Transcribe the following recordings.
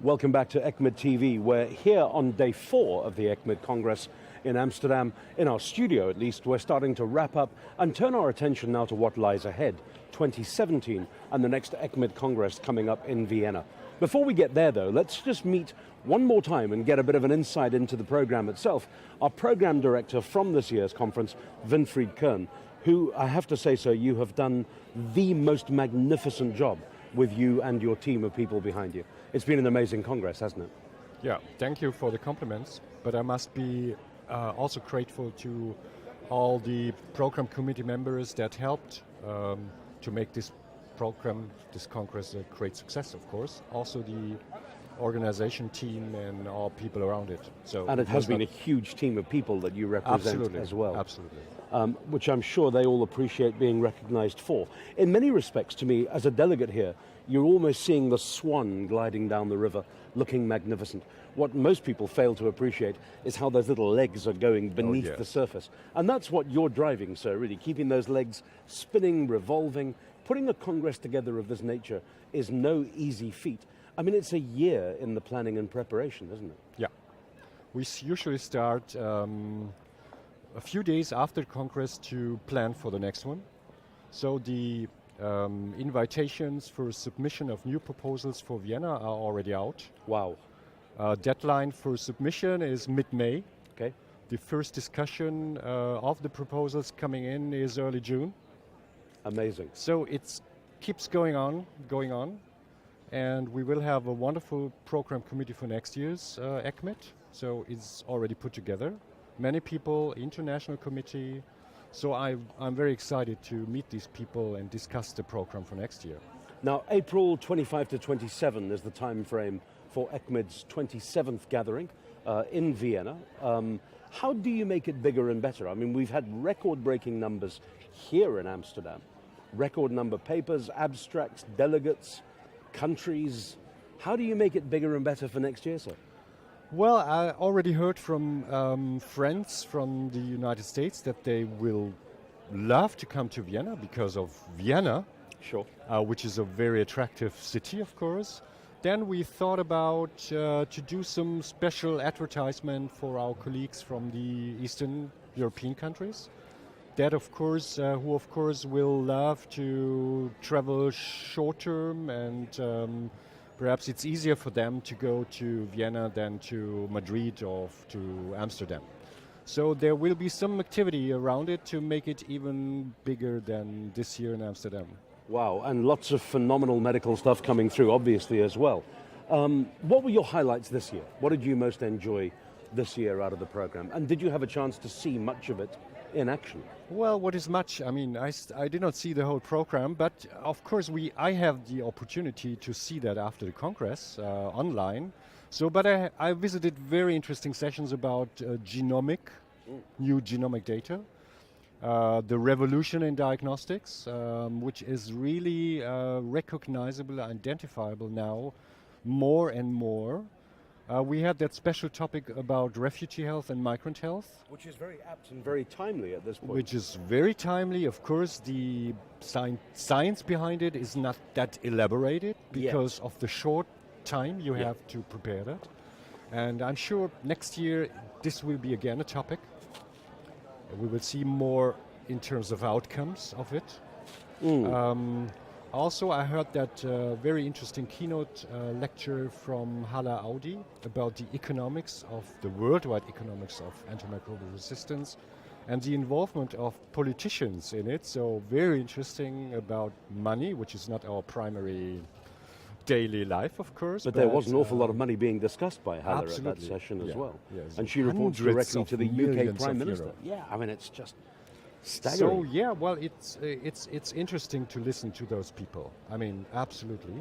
Welcome back to ECCMID TV. We're here on day 4 of the ECCMID Congress in Amsterdam. In our studio, at least, we're starting to wrap up and turn our attention now to what lies ahead, 2017 and the next ECCMID Congress coming up in Vienna. Before we get there, though, let's just meet one more time and get a bit of an insight into the program itself. Our program director from this year's conference, Winfried Kern, who, I have to say so, you have done the most magnificent job with you and your team of people behind you. It's been an amazing Congress, hasn't it? Yeah, thank you for the compliments, but I must be also grateful to all the program committee members that helped to make this program, this Congress, a great success, of course. Also the organization team and all people around it. So and it has been a huge team of people that you represent as well. Absolutely. Which I'm sure they all appreciate being recognized for. In many respects, to me, as a delegate here, you're almost seeing the swan gliding down the river, looking magnificent. What most people fail to appreciate is how those little legs are going beneath the surface. And that's what you're driving, sir, really, keeping those legs spinning, revolving. Putting a Congress together of this nature is no easy feat. I mean, it's a year in the planning and preparation, isn't it? Yeah. We usually start a few days after Congress to plan for the next one. So the invitations for submission of new proposals for Vienna are already out. Wow. Deadline for submission is mid-May. Okay. The first discussion of the proposals coming in is early June. Amazing. So it keeps going on, and we will have a wonderful program committee for next year's ECCMID. So it's already put together. Many people, international committee. So I'm very excited to meet these people and discuss the program for next year. Now, April 25 to 27 is the time frame for ECCMID's 27th gathering in Vienna. How do you make it bigger and better? I mean, we've had record-breaking numbers here in Amsterdam. Record number papers, abstracts, delegates, countries. How do you make it bigger and better for next year, sir? Well, I already heard from friends from the United States that they will love to come to Vienna because of Vienna, sure, which is a very attractive city, of course. Then we thought about to do some special advertisement for our colleagues from the Eastern European countries. That, of course, who of course will love to travel short term, and perhaps it's easier for them to go to Vienna than to Madrid or to Amsterdam. So there will be some activity around it to make it even bigger than this year in Amsterdam. Wow, and lots of phenomenal medical stuff coming through, obviously, as well. What were your highlights this year? What did you most enjoy this year out of the program? And did you have a chance to see much of it in action? Well, what is much? I mean, I did not see the whole program, but of course I have the opportunity to see that after the Congress online. So, but I visited very interesting sessions about new genomic data, the revolution in diagnostics, which is really recognizable, identifiable now more and more. We had that special topic about refugee health and migrant health. Which is very apt and very timely at this point. Which is very timely. Of course, the science behind it is not that elaborated because of the short time you have to prepare that. And I'm sure next year this will be again a topic. We will see more in terms of outcomes of it. Also, I heard that very interesting keynote lecture from Hala Audi about the economics of the worldwide economics of antimicrobial resistance and the involvement of politicians in it. So very interesting about money, which is not our primary daily life, of course. But there was an awful lot of money being discussed by Hala at that session as well. Yes. And she reports directly to the UK Prime Minister. Yeah, I mean, it's just staggering. So yeah, well, it's interesting to listen to those people. I mean, absolutely.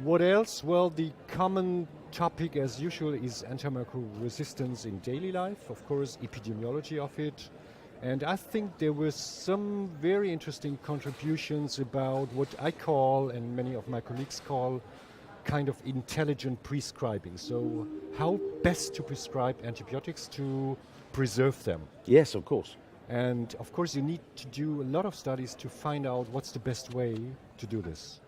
What else? Well, the common topic, as usual, is antimicrobial resistance in daily life. Of course, epidemiology of it. And I think there were some very interesting contributions about what I call, and many of my colleagues call, kind of intelligent prescribing. So how best to prescribe antibiotics to preserve them. Yes, of course. And of course you need to do a lot of studies to find out what's the best way to do this.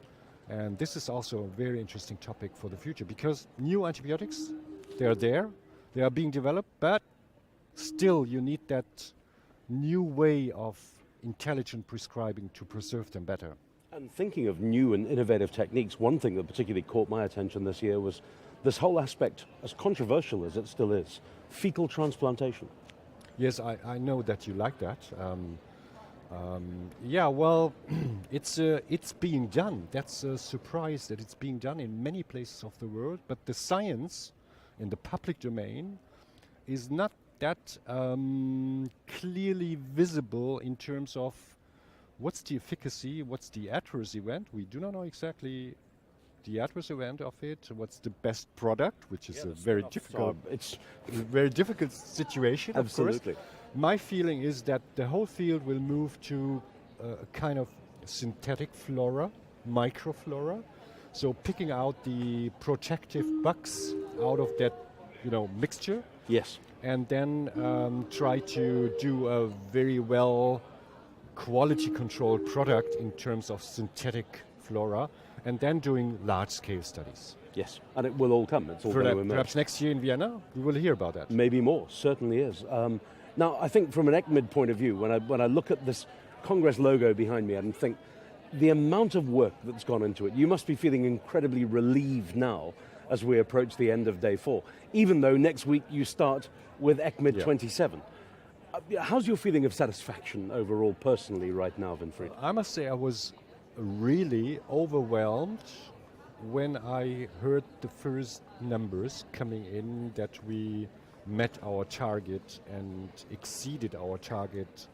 And this is also a very interesting topic for the future because new antibiotics, they are there, they are being developed, but still you need that new way of intelligent prescribing to preserve them better. And thinking of new and innovative techniques, one thing that particularly caught my attention this year was this whole aspect, as controversial as it still is, fecal transplantation. Yes, I know that you like that. Yeah, well, it's being done. That's a surprise that it's being done in many places of the world, but the science in the public domain is not that clearly visible in terms of what's the efficacy, what's the adverse event. We do not know exactly the adverse event of it, what's the best product, which is a very difficult, very difficult situation. Absolutely. Of course. My feeling is that the whole field will move to a kind of synthetic flora, microflora. So picking out the protective bugs out of that, mixture. Yes. And then try to do a very well quality controlled product in terms of synthetic flora, and then doing large-scale studies. Yes, and it will all come. It's all going to emerge. Perhaps next year in Vienna, we will hear about that. Maybe more, certainly is. Now, I think from an ECCMID point of view, when I look at this Congress logo behind me and think the amount of work that's gone into it, you must be feeling incredibly relieved now as we approach the end of day 4, even though next week you start with ECCMID 27. How's your feeling of satisfaction overall personally right now, Winfried? I must say I was really overwhelmed when I heard the first numbers coming in that we met our target and exceeded our target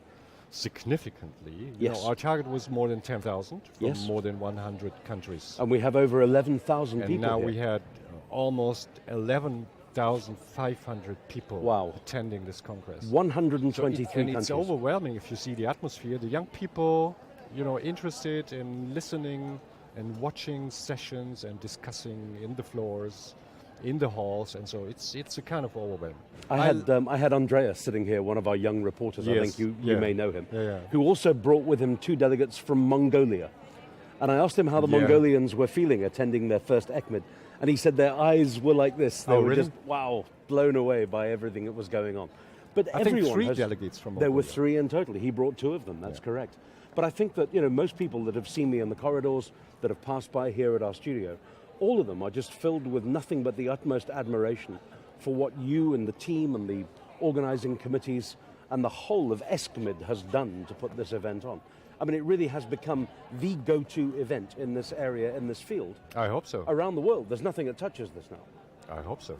significantly. Yes. Our target was more than 10,000 from Yes. more than 100 countries. And we have over 11,000 people And now here. we had almost 11,500 people attending this Congress. 123 and countries. it's overwhelming if you see the atmosphere. The young people, interested in listening and watching sessions and discussing in the floors, in the halls, and so it's a kind of overwhelming. I had Andreas sitting here, one of our young reporters. Yes. I think you may know him, Yeah. who also brought with him 2 delegates from Mongolia. And I asked him how the Mongolians were feeling attending their first ECCMID, and he said their eyes were like this. They were really? just, blown away by everything that was going on. But I think 3 delegates from Mongolia. There were 3 in total. He brought 2 of them, that's correct. But I think that, most people that have seen me in the corridors, that have passed by here at our studio, all of them are just filled with nothing but the utmost admiration for what you and the team and the organizing committees and the whole of ECCMID has done to put this event on. I mean, it really has become the go-to event in this area, in this field. I hope so. Around the world, there's nothing that touches this now. I hope so.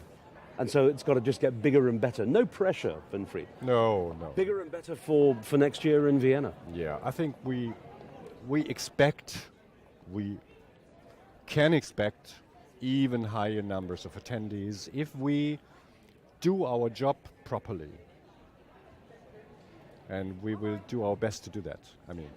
And so it's got to just get bigger and better. No pressure, Winfried. No. Bigger and better for next year in Vienna. Yeah, I think we can expect even higher numbers of attendees if we do our job properly. And we will do our best to do that,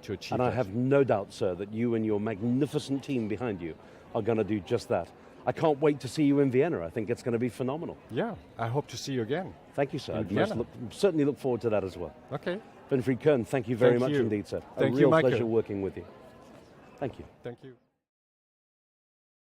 to achieve And that. I have no doubt, sir, that you and your magnificent team behind you are going to do just that. I can't wait to see you in Vienna. I think it's going to be phenomenal. Yeah, I hope to see you again. Thank you, sir. In I Vienna. certainly look forward to that as well. Okay. Winfried Kern, thank you very Thank much you. indeed, sir. Thank A you, real Michael. pleasure working with you. Thank you. Thank you.